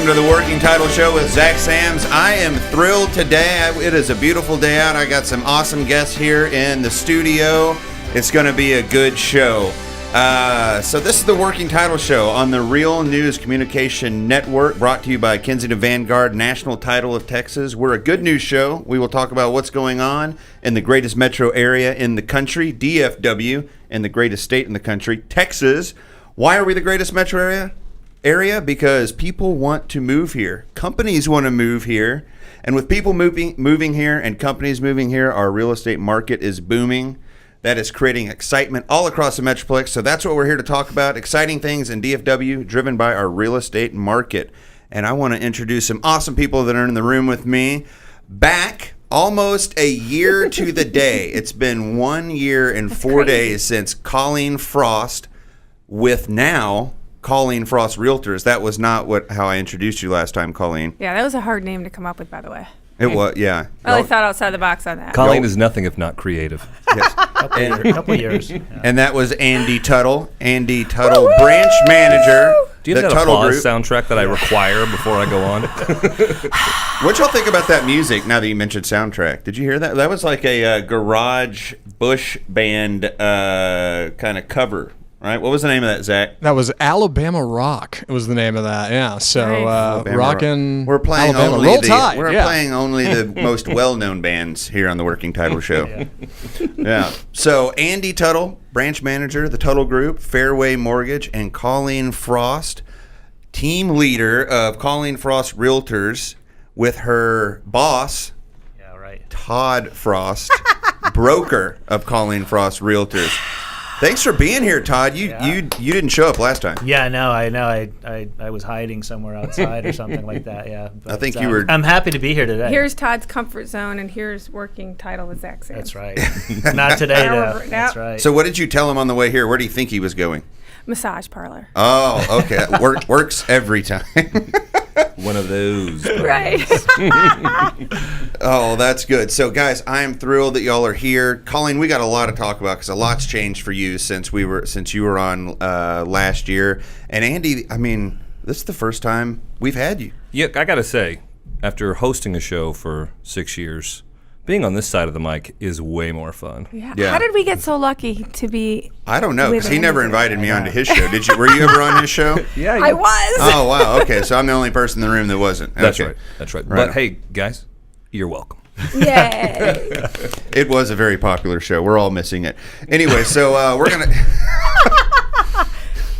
welcome to the Working Title Show with Zach Sams. I am thrilled today. It is a beautiful day out. I got some awesome guests here in the studio. It's going to be a good show. So this is the Working Title Show on the Real News Communication Network, brought to you by Kensington Vanguard, National Title of Texas. We're a good news show. We will talk about what's going on in the greatest metro area in the country, DFW, and the greatest state in the country, Texas. Why are we the greatest metro area? Because people want to move here. Companies want to move here. And with people moving here and companies moving here, our real estate market is booming. That is creating excitement all across the Metroplex. So that's what we're here to talk about. Exciting things in DFW driven by our real estate market. And I want to introduce some awesome people that are in the room with me. Back almost a year to the day. It's been 1 year and 4 days since Colleen Frost with now Colleen Frost Realtors. That was not how I introduced you last time, Colleen. Yeah, that was a hard name to come up with, by the way. It was, yeah. I really thought outside the box on that. Colleen is nothing if not creative. Yes. couple years. Yeah. And that was Andy Tuttle. Andy Tuttle, branch manager. Do you have that Tuttle applause Group soundtrack that I require before I go on? What y'all think about that music now that you mentioned soundtrack? Did you hear that? That was like a garage bush band kind of cover. Right, what was the name of that, Zach? That was Alabama Rock. Was the name of that? Yeah. So rockin'. We're playing Alabama. only Roll Tide. playing only the most well-known bands here on the Working Title Show. Yeah. So Andy Tuttle, branch manager, the Tuttle Group, Fairway Mortgage, and Colleen Frost, team leader of Colleen Frost Realtors, with her boss, Todd Frost, broker of Colleen Frost Realtors. Thanks for being here, Todd. You didn't show up last time. Yeah, no, I know. I was hiding somewhere outside or something like that. Yeah, but, I think you were. I'm happy to be here today. Here's Todd's comfort zone, and here's Working Title with Zach Sams. That's right. Not today, though. That's right. So, what did you tell him on the way here? Where do you think he was going? Massage parlor. Oh, okay. Works every time. One of those. Right. Oh, that's good. So, guys, I am thrilled that y'all are here. Colleen, we got a lot to talk about because a lot's changed for you since you were on last year. And Andy, I mean, this is the first time we've had you. Yeah, I got to say, after hosting a show for 6 years, being on this side of the mic is way more fun. Yeah. How did we get so lucky to be? I don't know, because he never invited me onto his show. Did you? Were you ever on his show? Yeah, I was. Oh, wow. Okay, so I'm the only person in the room that wasn't. That's okay. right. That's right. But hey, guys, you're welcome. Yay. It was a very popular show. We're all missing it. Anyway, so we're going to...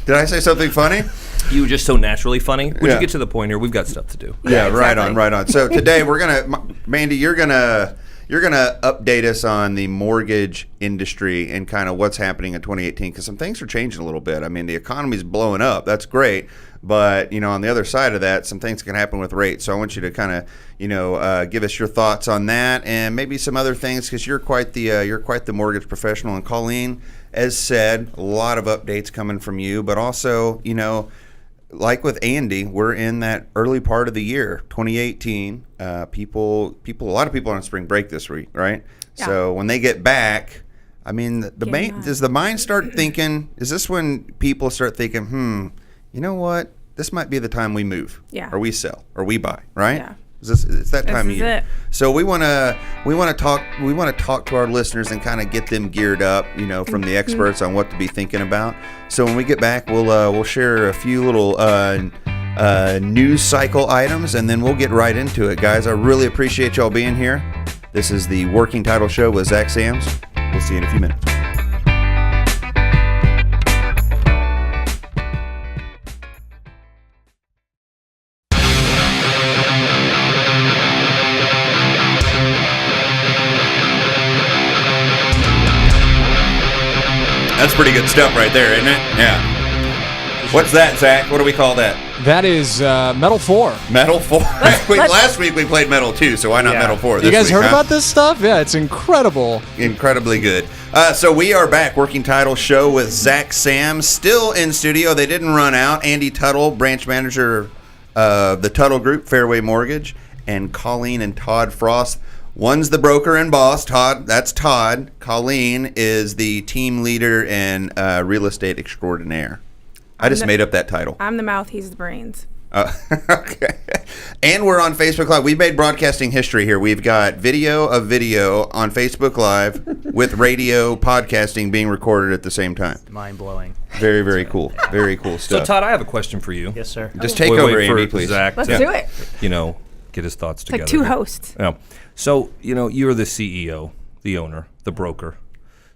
Did I say something funny? You were just so naturally funny. Would you get to the point here? We've got stuff to do. Yeah, exactly. Right on. So today we're going to... Mandy, you're going to update us on the mortgage industry and kind of what's happening in 2018, because some things are changing a little bit. I mean, the economy's blowing up. That's great. But, on the other side of that, some things can happen with rates. So I want you to kind of, give us your thoughts on that and maybe some other things, because you're quite the mortgage professional. And Colleen, as said, a lot of updates coming from you, but also, like with Andy, we're in that early part of the year, 2018. A lot of people are on spring break this week, right? Yeah. So when they get back, I mean, does the mind start thinking? Is this when people start thinking, you know what? This might be the time we move, or we sell, or we buy, right? Yeah. It's that time of year. So we want to talk to our listeners and kind of get them geared up, from the experts on what to be thinking about. So when we get back, we'll share a few little news cycle items, and then we'll get right into it, guys. I really appreciate y'all being here. This is the Working Title Show with Zach Sams. We'll see you in a few minutes. That's pretty good stuff right there, isn't it? Yeah. What's that, Zach? What do we call that? That is Metal 4. Metal 4. Last week we played Metal 2, so why not Metal 4 this week? You guys heard about this stuff? Yeah, it's incredible. Incredibly good. So we are back, Working Title Show with Zach Sams, still in studio. They didn't run out. Andy Tuttle, branch manager of the Tuttle Group, Fairway Mortgage, and Colleen and Todd Frost. One's the broker and boss, Todd. That's Todd. Colleen is the team leader and real estate extraordinaire. I just made up that title. I'm the mouth, he's the brains. Okay. And we're on Facebook Live. We've made broadcasting history here. We've got video of video on Facebook Live with radio podcasting being recorded at the same time. Mind blowing. Very, very cool. Very cool So, stuff. Todd, I have a question for you. Yes, sir. Just take We'll over, wait for Andy, please. Zach Let's to, do it. get his thoughts It's together. like two here. hosts. Yeah. So, you're the CEO, the owner, the broker.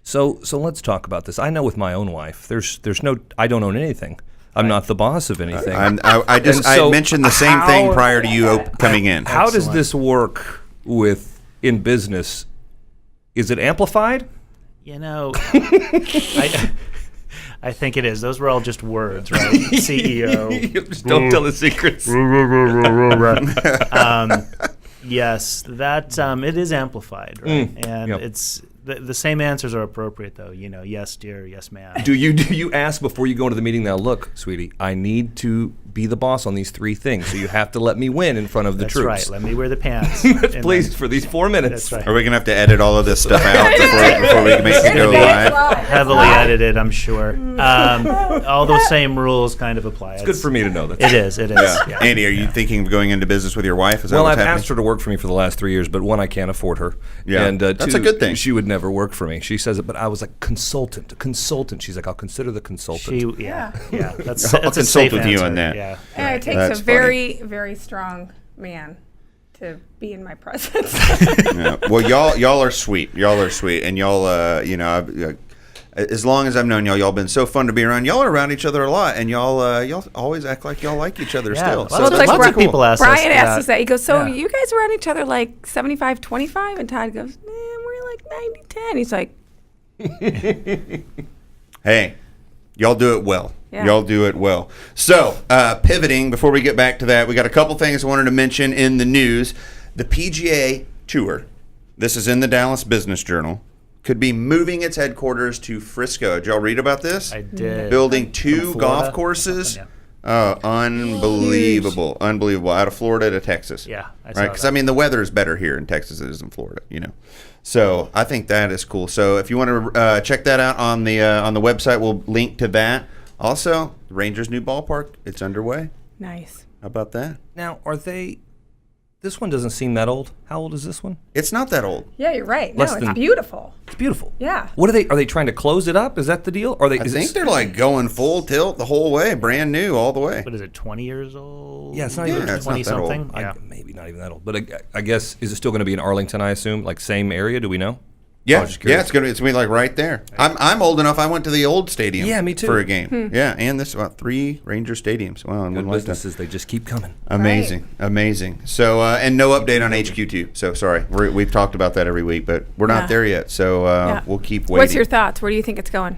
So let's talk about this. I know with my own wife, there's no, I don't own anything. I'm not the boss of anything. I mentioned the same thing prior to you coming in. How does this work in business? Is it amplified? I think it is. Those were all just words, right? CEO. Just don't tell the secrets. Yes, that it is amplified, right? And Yep. it's the same answers are appropriate, though. Yes, dear. Yes, ma'am. Do you ask before you go into the meeting? Now, look, sweetie, I need to be the boss on these 3 things, so you have to let me win in front of the That's troops. right. Let me wear the pants. Please, for these 4 minutes. That's right. Are we going to have to edit all of this stuff out before we can make it go live? Heavily edited, I'm sure. All those same rules kind of apply. It's good for me to know that. It is. It is. Yeah. Yeah. Andy, are you thinking of going into business with your wife? Is that Well, what's I've happening? asked her to work for me for the last 3 years, but one, I can't afford her. Yeah, And that's two, a good thing. She would never work for me. She says it, but I was like, consultant. She's like, I'll consider the consultant. Yeah. That's I'll that's a consult safe with you answer. on that. Yeah. Yeah, it takes That's a very, very strong man to be in my presence. Yeah. Well, y'all are sweet. Y'all are sweet, and y'all, as long as I've known y'all been so fun to be around. Y'all are around each other a lot, and y'all always act like y'all like each other still. Lots So of, that's lots of cool. people ask Brian us asked that. us that. He goes, so Yeah. you guys around each other like 75-25? And Todd goes, we're like 90-10. He's like, Hey, y'all do it well. Yeah. Y'all do it well. So, pivoting, before we get back to that, we got a couple things I wanted to mention in the news. The PGA Tour, this is in the Dallas Business Journal, could be moving its headquarters to Frisco. Did y'all read about this? I did. Building 2 Florida? golf courses. Yeah. Unbelievable. Unbelievable. Out of Florida to Texas. Yeah, I saw Right? Because, that. I mean, the weather is better here in Texas than it is in Florida, So I think that is cool. So if you want to check that out on the website, we'll link to that. Also, the Rangers' new ballpark, it's underway. nice. How about that? Now, this one doesn't seem that old. How old is this one? It's not that old. Yeah, you're right. No, Less it's than- beautiful. It's beautiful. Yeah. What are they trying to close it up? Is that the deal? Or I think they're like going full tilt the whole way, brand new all the way. What is it, 20 years old? Yeah, it's not Yeah, even it's not that 20-something? old. Yeah. maybe not even that old. But I guess, is it still going to be in Arlington, I assume? Like same area? Do we know? Yeah, I was just curious. it's gonna be like right there. I'm old enough. I went to the old stadium. Yeah, me too. For a game. Yeah, and this about 3 Ranger stadiums. Wow, in Good one lifetime. businesses, they just keep coming. Amazing, amazing. So, and no update on HQ2. So sorry, we've talked about that every week, but we're not Yeah. there yet. So Yeah. we'll keep waiting. What's your thoughts? Where do you think it's going?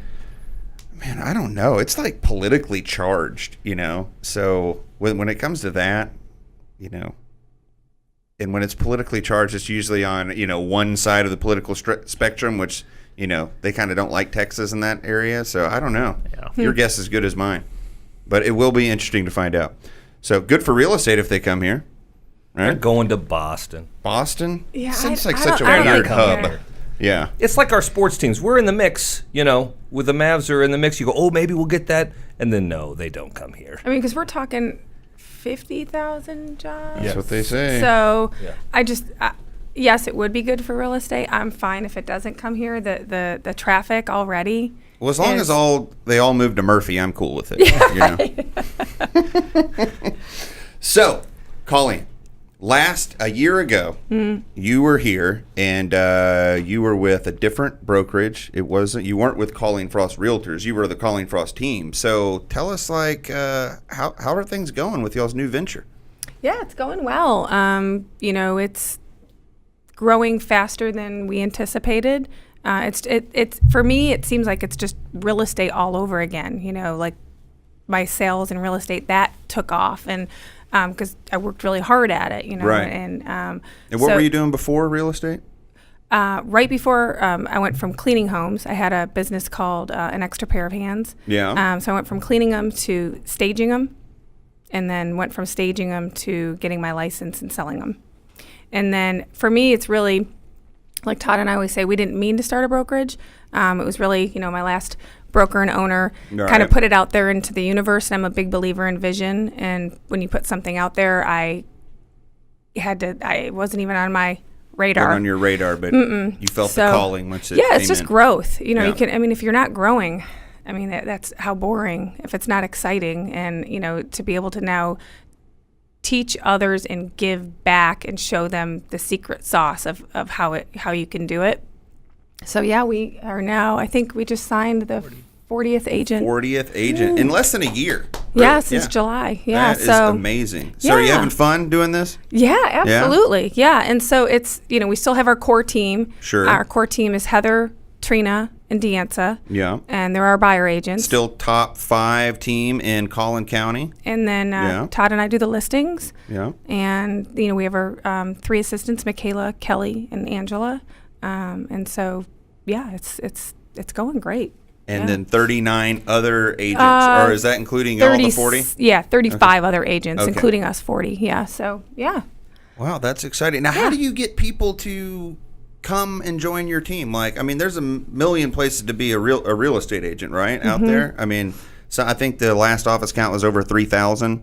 Man, I don't know. It's like politically charged, So when it comes to that, and when it's politically charged, it's usually on one side of the political spectrum, which they kind of don't like Texas in that area. So I don't know. Yeah. Your guess is good as mine, but it will be interesting to find out. So good for real estate if they come here, They're right? going to Boston. Boston Yeah, seems I like such a don't weird like hub. there. Yeah. It's like our sports teams. We're in the mix, with the Mavs are in the mix. You go, oh, maybe we'll get that. And then, no, they don't come here. I mean, because we're talking 50,000 jobs. That's what they say. So Yeah. yes, it would be good for real estate. I'm fine if it doesn't come here. The traffic already. Well, as long is- as they all move to Murphy, I'm cool with it. So, Colleen, a year ago, you were here, and you were with a different brokerage. You weren't with Colleen Frost Realtors. You were the Colleen Frost team. So, tell us, how are things going with y'all's new venture? Yeah, it's going well. It's growing faster than we anticipated. It's for me, it seems like it's just real estate all over again. Like my sales in real estate that took off, and because I worked really hard at it. Right. And what were you doing before real estate? Right before I went from cleaning homes, I had a business called An Extra Pair of Hands. Yeah. So I went from cleaning them to staging them, and then went from staging them to getting my license and selling them. And then for me, it's really, like Todd and I always say, we didn't mean to start a brokerage. It was really, my last broker and owner, Right. kind of put it out there into the universe. And I'm a big believer in vision. And when you put something out there, I wasn't even on my radar. Not on your radar, but you felt the calling once it came it's just in. growth. You know, Yeah. if you're not growing, I mean, that's how boring if it's not exciting. And, you know, to be able to now teach others and give back and show them the secret sauce of how you can do it. So, yeah, we are now, I think we just signed the 40th agent. 40th agent in less than a year. Yeah, since July. Yeah, That is amazing. So are you Yeah. having fun doing this? Yeah, absolutely. Yeah. And so it's, you know, we still have our core team. Sure. Our core team is Heather, Trina, and Deanza. Yeah. And they're our buyer agents. Still top 5 team in Collin County. And then Yeah. Todd and I do the listings. Yeah. And, you know, we have our 3 assistants, Michaela, Kelly, and Angela. And so, yeah, it's going great. And Yeah. then 39 other agents, or is that including all the 40? Yeah, 35 other agents, Okay. including us 40. Yeah, so, yeah. Wow, that's exciting. Now, how do you get people to come and join your team? Like, I mean, there's a million places to be a real estate agent, right, Mm-hmm. out there? I mean, so I think the last office count was over 3,000,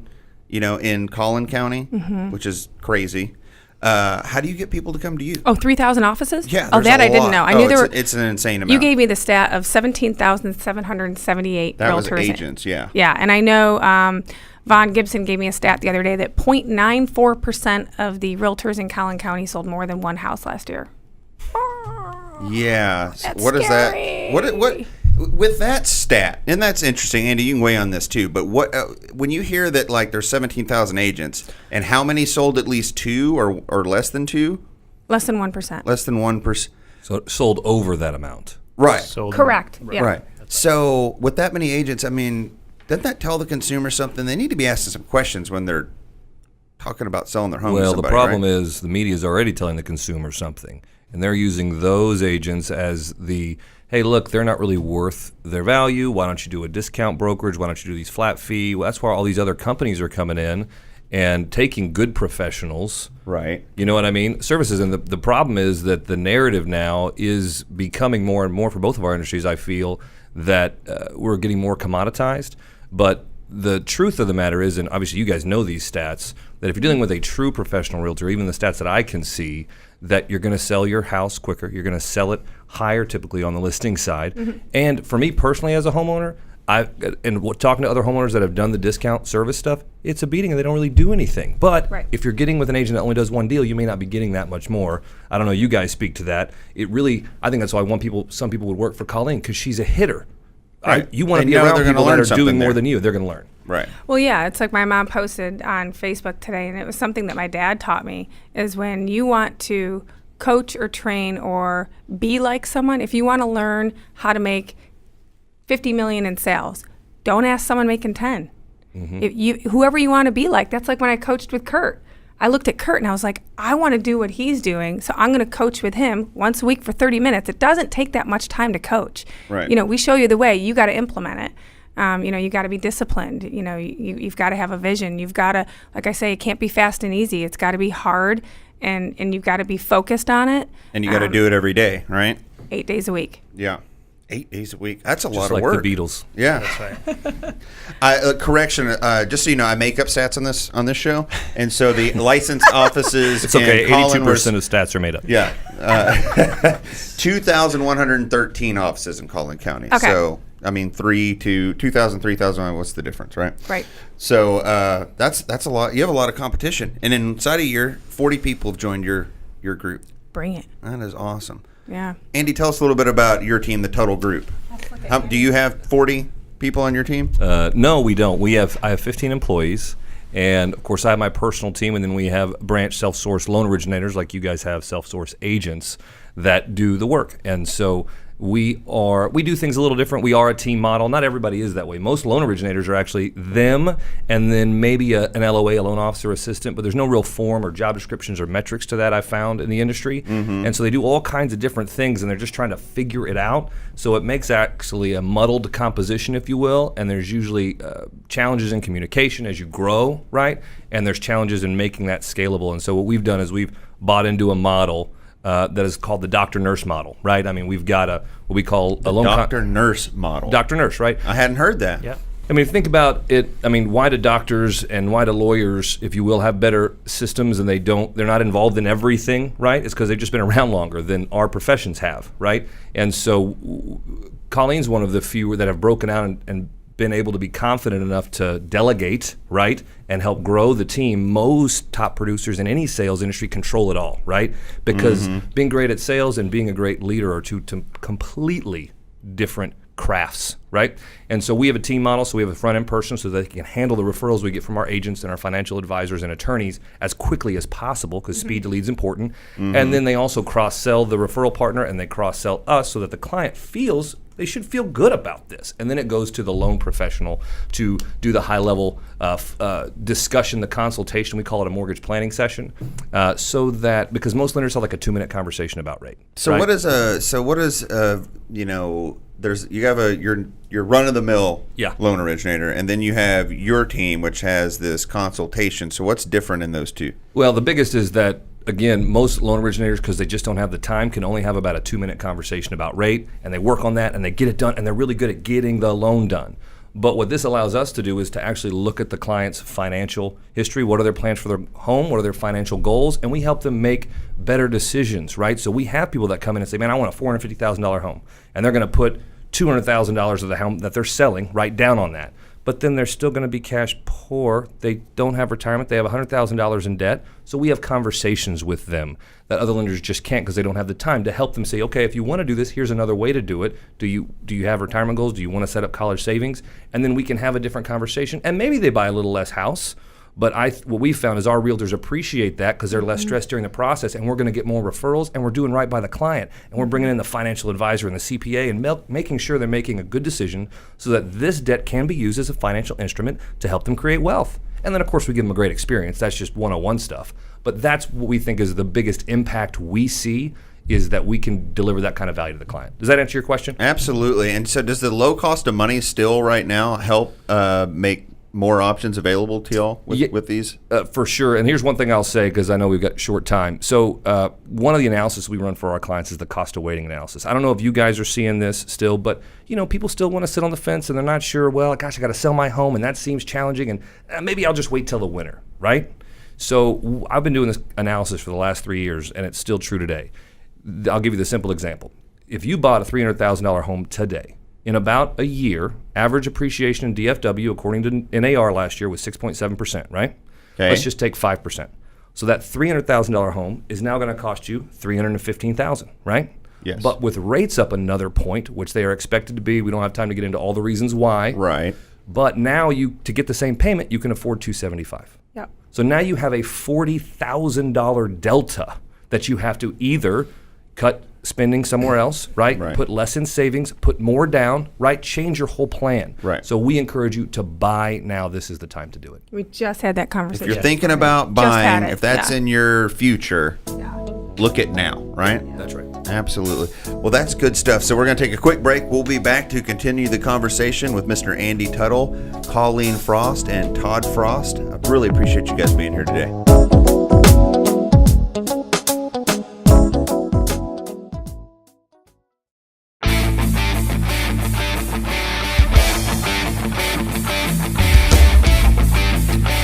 you know, in Collin County, Mm-hmm. which is crazy. How do you get people to come to you? Oh, 3,000 offices? Yeah, Oh, there's that a I didn't lot. know. I Oh, knew there were. it's an insane amount. You gave me the stat of 17,778 that was realtors. agents, yeah. Yeah, and I know Vaughn Gibson gave me a stat the other day that 0.94% of the realtors in Collin County sold more than one house last year. Yeah. That's What is scary. that? What with that stat? And that's interesting, Andy. You can weigh on this too. But what when you hear that like there's 17,000 agents and how many sold at least 2 or less than 2? Less than 1%. Less than 1%. So it sold over that amount. Right. Sold Correct. Yeah. Right. So with that many agents, I mean, doesn't that tell the consumer something? They need to be asking some questions when they're talking about selling their home to Well, somebody, the problem right? is the media is already telling the consumer something, and they're using those agents as the, hey, look, they're not really worth their value. Why don't you do a discount brokerage? Why don't you do these flat fee? Well, that's why all these other companies are coming in and taking good professionals. Right. You know what I mean? Services. And the problem is that the narrative now is becoming more and more for both of our industries, I feel, that we're getting more commoditized. But the truth of the matter is, and obviously you guys know these stats, that if you're dealing with a true professional realtor, even the stats that I can see, that you're going to sell your house quicker, you're going to sell it higher typically on the listing side. Mm-hmm. And for me personally as a homeowner, talking to other homeowners that have done the discount service stuff, it's a beating and they don't really do anything. But Right. if you're getting with an agent that only does one deal, you may not be getting that much more. I don't know, you guys speak to that. It really, I think that's why some people would work for Colleen, because she's a hitter. Right. You want They to be know around they're gonna people that learn are doing something more there. than you. They're going to learn. Right. Well, yeah, it's like my mom posted on Facebook today, and it was something that my dad taught me, is when you want to coach or train or be like someone, if you want to learn how to make 50 million in sales, don't ask someone making 10. Whoever you want to be like, that's like when I coached with Kurt. I looked at Kurt and I was like, I want to do what he's doing, so I'm going to coach with him once a week for 30 minutes. It doesn't take that much time to coach. Right. You know, we show you the way. You got to implement it. You know, you got to be disciplined. You know, you've got to have a vision. You've got to, like I say, it can't be fast and easy. It's got to be hard, and you've got to be focused on it. And you got to do it every day, right? 8 days a week. Yeah. 8 days a week. That's a lot Just of like work. the Beatles. Yeah. That's right. Correction. Just so you know, I make up stats on this show, and so the licensed offices. It's okay. in Collin 82% were- of stats are made up. Yeah. 2,113 offices in Collin County. Okay. So, I mean, 2,000, 3,000, what's the difference, right? Right. So that's a lot. You have a lot of competition. And inside a year, 40 people have joined your group. Bring it. That is awesome. Yeah. Andy, tell us a little bit about your team, the Tuttle Group. Do you have 40 people on your team? No, we don't. I have 15 employees, and of course I have my personal team, and then we have branch self-source loan originators, like you guys have self-source agents that do the work. And so we do things a little different. We are a team model. Not everybody is that way. Most loan originators are actually them, and then maybe an LOA, a loan officer assistant, but there's no real form or job descriptions or metrics to that, I've found, in the industry. And so they do all kinds of different things, and they're just trying to figure it out. So it makes actually a muddled composition, if you will, and there's usually challenges in communication as you grow, right? And there's challenges in making that scalable. And so what we've done is we've bought into a model that is called the doctor-nurse model, right? I mean, we've got what we call a loan doctor-nurse model. Doctor-nurse, right? I hadn't heard that. Yeah. I mean, think about it. I mean, why do doctors and why do lawyers, if you will, have better systems and they're not involved in everything, right? It's because they've just been around longer than our professions have, right? And so Colleen's one of the few that have broken out and been able to be confident enough to delegate, right, and help grow the team. Most top producers in any sales industry control it all, right? Because being great at sales and being a great leader are two completely different crafts, right? And so we have a team model, so we have a front-end person so that they can handle the referrals we get from our agents and our financial advisors and attorneys as quickly as possible, because speed to lead is important. And then they also cross-sell the referral partner and they cross-sell us so that the client feels they should feel good about this. And then it goes to the loan professional to do the high-level discussion, the consultation. We call it a mortgage planning session, so that because most lenders have like a 2-minute conversation about rate. So right? what is you know, you have your run-of-the-mill loan originator, and then you have your team, which has this consultation. So what's different in those two? Well, the biggest is that, again, most loan originators, because they just don't have the time, can only have about a 2-minute conversation about rate, and they work on that, and they get it done, and they're really good at getting the loan done. But what this allows us to do is to actually look at the client's financial history. What are their plans for their home? What are their financial goals? And we help them make better decisions, right? So we have people that come in and say, man, I want a $450,000 home. And they're going to put $200,000 of the home that they're selling right down on that. But then they're still going to be cash poor. They don't have retirement. They have $100,000 in debt. So we have conversations with them that other lenders just can't because they don't have the time to help them say, okay, if you want to do this, here's another way to do it. Do you have retirement goals? Do you want to set up college savings? And then we can have a different conversation. And maybe they buy a little less house. But what we found is our realtors appreciate that because they're less stressed during the process, and we're going to get more referrals, and we're doing right by the client, and we're bringing in the financial advisor and the CPA and making sure they're making a good decision so that this debt can be used as a financial instrument to help them create wealth. And then, of course, we give them a great experience. That's just 101 stuff. But that's what we think is the biggest impact we see, is that we can deliver that kind of value to the client. Does that answer your question? Absolutely. And so does the low cost of money still right now help make more options available to y'all with these? For sure. And here's one thing I'll say, because I know we've got short time. So one of the analysis we run for our clients is the cost of waiting analysis. I don't know if you guys are seeing this still, but people still want to sit on the fence and they're not sure, well, gosh, I got to sell my home and that seems challenging, and maybe I'll just wait till the winter, right? So I've been doing this analysis for the last 3 years, and it's still true today. I'll give you the simple example. If you bought a $300,000 home today, in about a year, average appreciation in DFW, according to NAR last year, was 6.7%, right? Okay. Let's just take 5%. So that $300,000 home is now going to cost you $315,000, right? Yes. But with rates up another point, which they are expected to be, we don't have time to get into all the reasons why. Right. But now to get the same payment, you can afford $275. Yep. So now you have a $40,000 delta that you have to either cut spending somewhere else, right? Put less in savings, put more down, right? Change your whole plan. Right. So we encourage you to buy now. This is the time to do it. We just had that conversation. If you're thinking about buying, if that's in your future, look at now, right? That's right. Absolutely. Well, that's good stuff. So we're going to take a quick break. We'll be back to continue the conversation with Mr. Andy Tuttle, Colleen Frost, and Todd Frost. I really appreciate you guys being here today.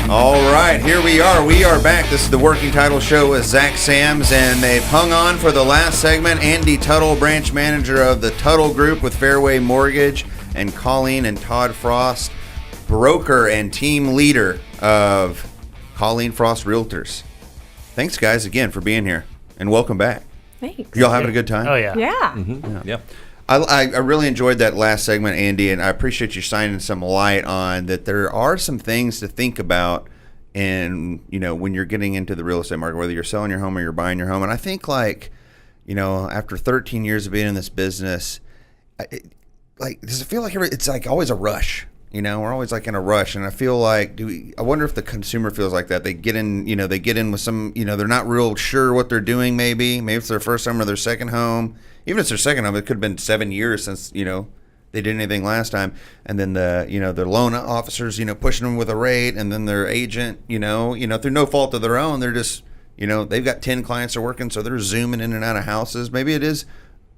All right, here we are. We are back. This is the Working Title Show with Zach Sams, and they've hung on for the last segment. Andy Tuttle, branch manager of the Tuttle Group with Fairway Mortgage, and Colleen and Todd Frost, broker and team leader of Colleen Frost Realtors. Thanks, guys, again for being here, and welcome back. Thanks. Y'all having a good time? Oh, yeah. Yeah. Mm-hmm. Yeah. I really enjoyed that last segment, Andy, and I appreciate you shining some light on that. There are some things to think about when you're getting into the real estate market, whether you're selling your home or you're buying your home. And I think after 13 years of being in this business, does it feel like it's like always a rush? We're always like in a rush, and I feel like I wonder if the consumer feels like that. They get in, with some, they're not real sure what they're doing. Maybe it's their first home or their second home. Even if it's their second home, it could have been 7 years since they did anything last time. And then the loan officers pushing them with a rate, and then their agent through no fault of their own, they're just they've got 10 clients they're working, so they're zooming in and out of houses. Maybe it is,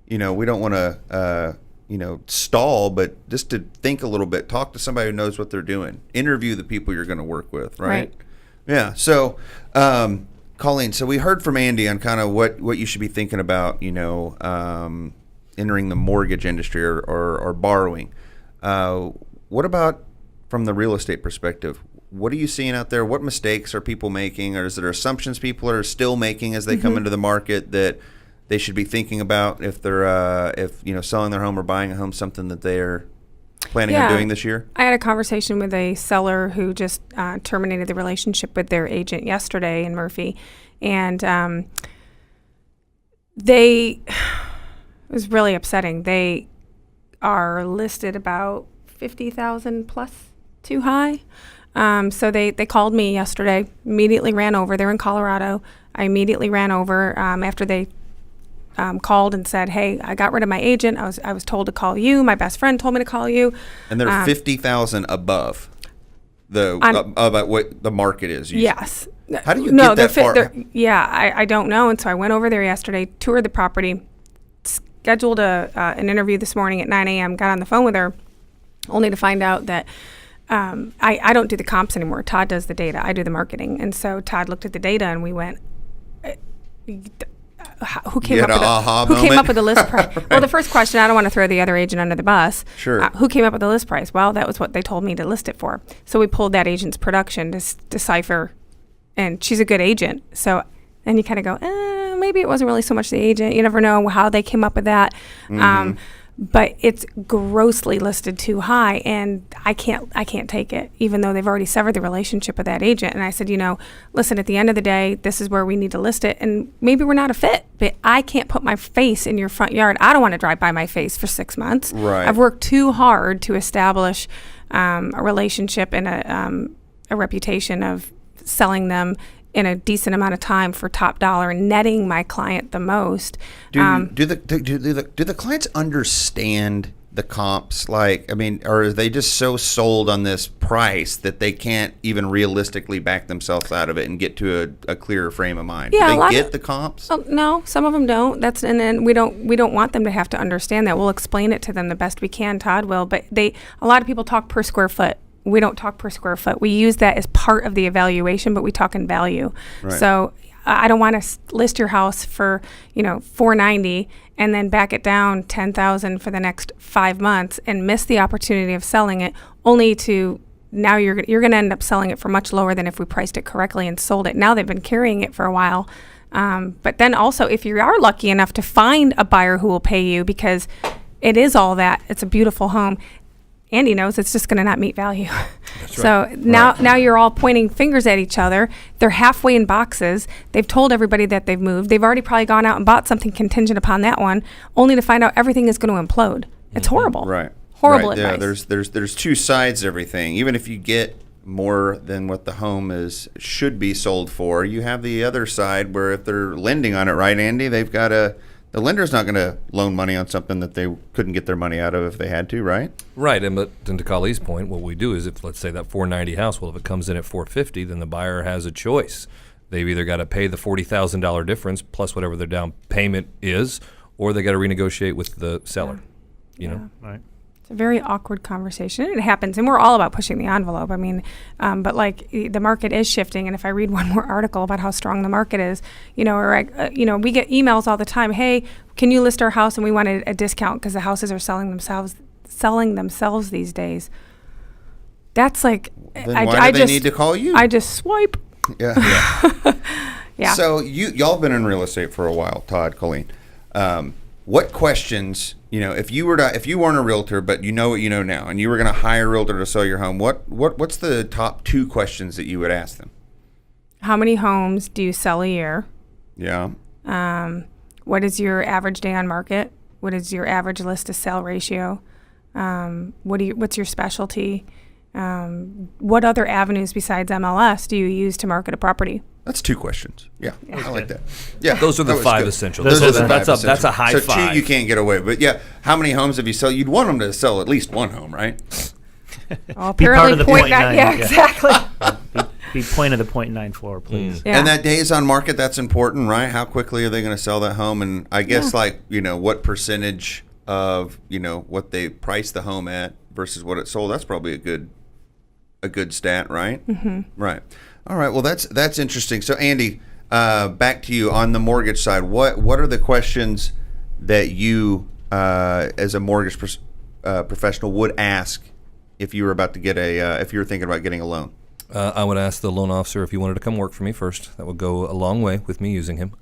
we don't want to, stall, but just to think a little bit, talk to somebody who knows what they're doing, interview the people you're going to work with, right? Yeah. So, Colleen, so we heard from Andy on kind of what you should be thinking about, entering the mortgage industry or borrowing. What about from the real estate perspective? What are you seeing out there? What mistakes are people making, or is there assumptions people are still making as they come into the market that they should be thinking about if they're selling their home or buying a home, something that they're planning on doing this year? I had a conversation with a seller who just terminated the relationship with their agent yesterday in Murphy, and it was really upsetting. They are listed about 50,000 plus too high. So they called me yesterday, immediately ran over. They're in Colorado. I immediately ran over after they called and said, hey, I got rid of my agent. I was told to call you. My best friend told me to call you. And they're 50,000 above about what the market is usually. Yes. How do you get that far? I don't know. And so I went over there yesterday, toured the property, scheduled an interview this morning at 9 a.m., got on the phone with her, only to find out that I don't do the comps anymore. Todd does the data. I do the marketing. And so Todd looked at the data and we went, who came up with the list price? Right. Well, the first question, I don't want to throw the other agent under the bus. Sure. Who came up with the list price? Well, that was what they told me to list it for. So we pulled that agent's production to decipher, and she's a good agent. So then you kind of go, maybe it wasn't really so much the agent. You never know how they came up with that. But it's grossly listed too high, and I can't take it, even though they've already severed the relationship with that agent. And I said, listen, at the end of the day, this is where we need to list it, and maybe we're not a fit, but I can't put my face in your front yard. I don't want to drive by my face for 6 months. Right. I've worked too hard to establish a relationship and a reputation of selling them in a decent amount of time for top dollar and netting my client the most. Do the clients understand the comps? Or are they just so sold on this price that they can't even realistically back themselves out of it and get to a clearer frame of mind? Yeah, do they get the comps? No, some of them don't. And then we don't want them to have to understand that. We'll explain it to them the best we can. Todd will, but a lot of people talk per square foot. We don't talk per square foot. We use that as part of the evaluation, but we talk in value. Right. So I don't want to list your house for $490 and then back it down $10,000 for the next 5 months and miss the opportunity of selling it, only to now you're going to end up selling it for much lower than if we priced it correctly and sold it. Now they've been carrying it for a while. But then also, if you are lucky enough to find a buyer who will pay you, because it is all that, it's a beautiful home, Andy knows it's just going to not meet value. That's so right. now you're all pointing fingers at each other. They're halfway in boxes. They've told everybody that they've moved. They've already probably gone out and bought something contingent upon that one, only to find out everything is going to implode. It's horrible. Right. Horrible right. advice. Yeah, there's two sides to everything. Even if you get more than what the home should be sold for, you have the other side where if they're lending on it, right, Andy, the lender's not going to loan money on something that they couldn't get their money out of if they had to, right? Right, and to Colleen's point, what we do is, if let's say that $490 house, well, if it comes in at $450, then the buyer has a choice. They've either got to pay the $40,000 difference plus whatever their down payment is, or they got to renegotiate with the seller. Right. It's a very awkward conversation. It happens, and we're all about pushing the envelope. I mean, but the market is shifting, and if I read one more article about how strong the market is, we get emails all the time. Hey, can you list our house? And we want a discount because the houses are selling themselves these days. That's like, then why do they need to call you? I just swipe. Yeah. Yeah. So y'all been in real estate for a while, Todd, Colleen. What questions, if you weren't a realtor, but you know what you know now, and you were going to hire a realtor to sell your home, what's the top 2 questions that you would ask them? How many homes do you sell a year? Yeah. What is your average day on market? What is your average list to sell ratio? What's your specialty? What other avenues besides MLS do you use to market a property? That's 2 questions. Yeah, I like that. Yeah, those are the 5 essentials. That's a high 5. So 2 you can't get away with. Yeah, how many homes have you sold? You'd want them to sell at least 1 home, right? Well, apparently be part of the 0.9. Yeah, exactly. Be point of the 0.94, please. Yeah. And that days on market, that's important, right? How quickly are they going to sell that home? And I guess what percentage of, what they price the home at versus what it sold, that's probably a good stat, right? Mm-hmm. Right. All right. Well, that's interesting. So Andy, back to you on the mortgage side. What are the questions that you, as a mortgage professional, would ask if you were about to get if you were thinking about getting a loan? I would ask the loan officer if he wanted to come work for me first. That would go a long way with me using him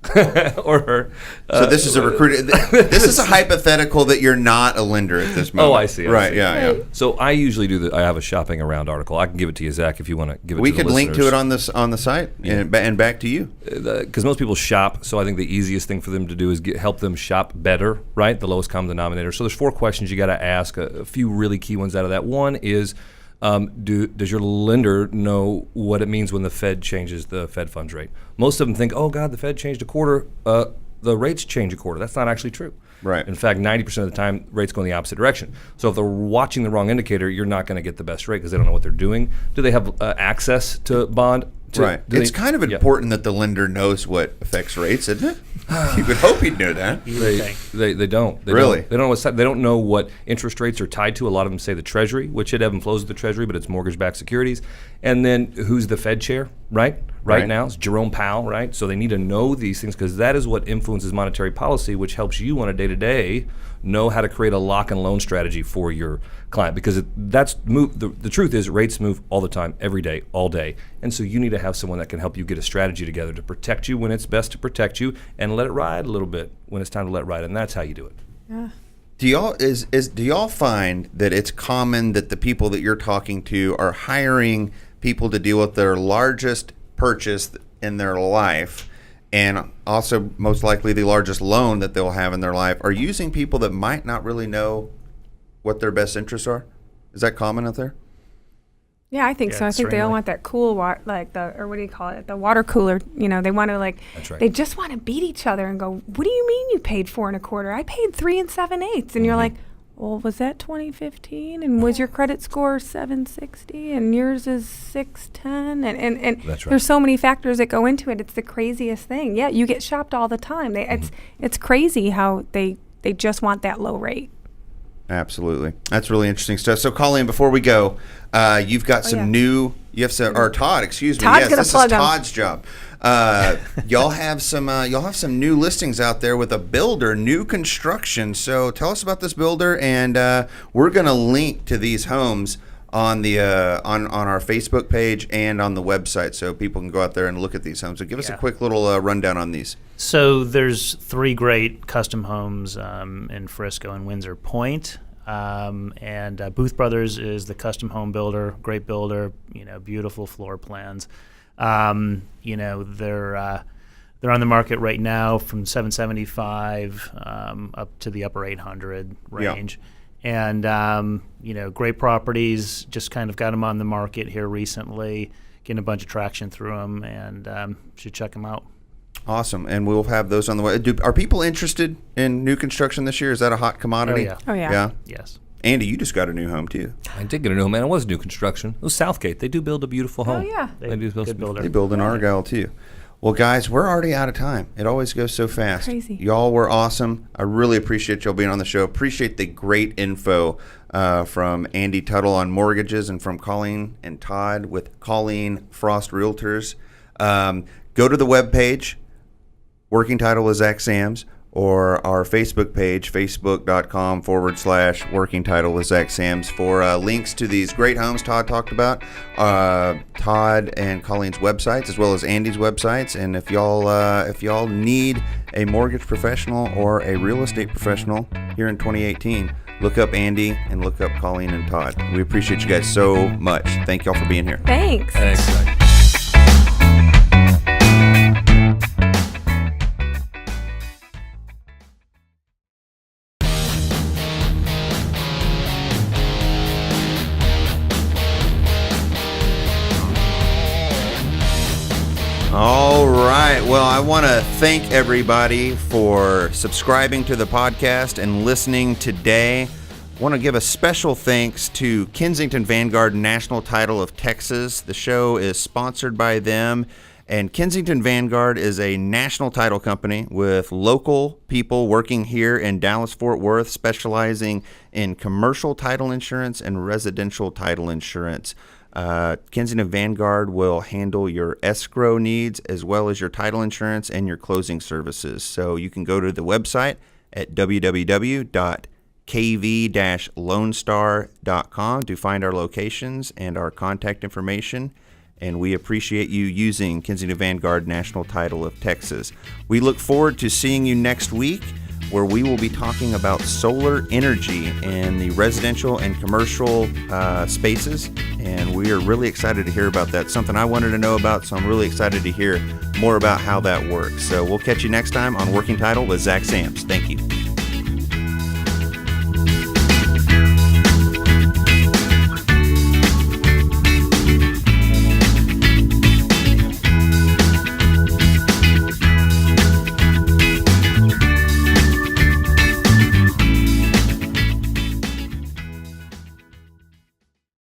or her. So this is a recruiter. This is a hypothetical that you're not a lender at this moment. Oh, I see. Right. Yeah. So I usually do I have a shopping around article. I can give it to you, Zach, if you want to give it We to the could link to listeners. it on the site and back to you. Because most people shop, so I think the easiest thing for them to do is help them shop better, right? The lowest common denominator. So there's 4 questions you got to ask. A few really key ones out of that. One is, does your lender know what it means when the Fed changes the Fed funds rate? Most of them think, oh, God, the Fed changed a quarter. The rates change a quarter. That's not actually true. Right. In fact, 90% of the time, rates go in the opposite direction. So if they're watching the wrong indicator, you're not going to get the best rate because they don't know what they're doing. Do they have access to bond? Right. It's kind of important that the lender knows what affects rates, isn't it? You would hope he'd know that. They don't. Really? They don't know what interest rates are tied to. A lot of them say the Treasury, which it ebb and flows with the Treasury, but it's mortgage-backed securities. And then who's the Fed chair, right? Right now, it's Jerome Powell, right? So they need to know these things because that is what influences monetary policy, which helps you on a day-to-day know how to create a lock and loan strategy for your client because the truth is rates move all the time, every day, all day. And so you need to have someone that can help you get a strategy together to protect you when it's best to protect you and let it ride a little bit when it's time to let it ride. And that's how you do it. Yeah. Do y'all find that it's common that the people that you're talking to are hiring people to deal with their largest purchase in their life and also most likely the largest loan that they'll have in their life are using people that might not really know what their best interests are? Is that common out there? Yeah, I think so. I think they all want that cool water, or what do you call it? The water cooler. They want to That's right. They just want to beat each other and go, what do you mean you paid 4 1/4? I paid 3 7/8. And you're like, well, was that 2015? And was your credit score 760? And yours is 610? And That's right. There's so many factors that go into it. It's the craziest thing. Yeah, you get shopped all the time. It's crazy how they just want that low rate. Absolutely. That's really interesting stuff. So, Colleen, before we go, you've got some or Todd, excuse me. Todd's gonna this plug is Todd's job. Y'all have some new listings out there with a builder, new construction. So tell us about this builder, and we're going to link to these homes on the on our Facebook page and on the website, so people can go out there and look at these homes. So give us a quick little rundown on these. So there's 3 great custom homes in Frisco and Windsor Point. And Booth Brothers is the custom home builder, great builder, beautiful floor plans. They're on the market right now from $775 up to the upper 800 range. Yeah. And, great properties, just kind of got them on the market here recently, getting a bunch of traction through them, and should check them out. Awesome. And we'll have those on the way. Are people interested in new construction this year? Is that a hot commodity? Oh, yeah. Yeah? Yes. Andy, you just got a new home, too. I did get a new home, man. It was new construction. It was Southgate. They do build a beautiful home. Oh, yeah. They do build Good builder. They build in Argyle, too. Well, guys, we're already out of time. It always goes so fast. Crazy. Y'all were awesome. I really appreciate y'all being on the show. Appreciate the great info from Andy Tuttle on mortgages and from Colleen and Todd with Colleen Frost Realtors. Go to the webpage, Working Title with Zach Sams, or our Facebook page, facebook.com/Working Title with Zach Sams, for links to these great homes Todd talked about, Todd and Colleen's websites, as well as Andy's websites. And if y'all need a mortgage professional or a real estate professional here in 2018, look up Andy and look up Colleen and Todd. We appreciate you guys so much. Thank y'all for being here. Thanks. Thanks, Zach. All right. Well, I want to thank everybody for subscribing to the podcast and listening today. I want to give a special thanks to Kensington Vanguard National Title of Texas. The show is sponsored by them, and Kensington Vanguard is a national title company with local people working here in Dallas-Fort Worth, specializing in commercial title insurance and residential title insurance. Kensington Vanguard will handle your escrow needs as well as your title insurance and your closing services. So you can go to the website at www.kv-lonestar.com to find our locations and our contact information. And we appreciate you using Kensington Vanguard National Title of Texas. We look forward to seeing you next week, where we will be talking about solar energy in the residential and commercial spaces. And we are really excited to hear about that. Something I wanted to know about, so I'm really excited to hear more about how that works. So we'll catch you next time on Working Title with Zach Sams. Thank you.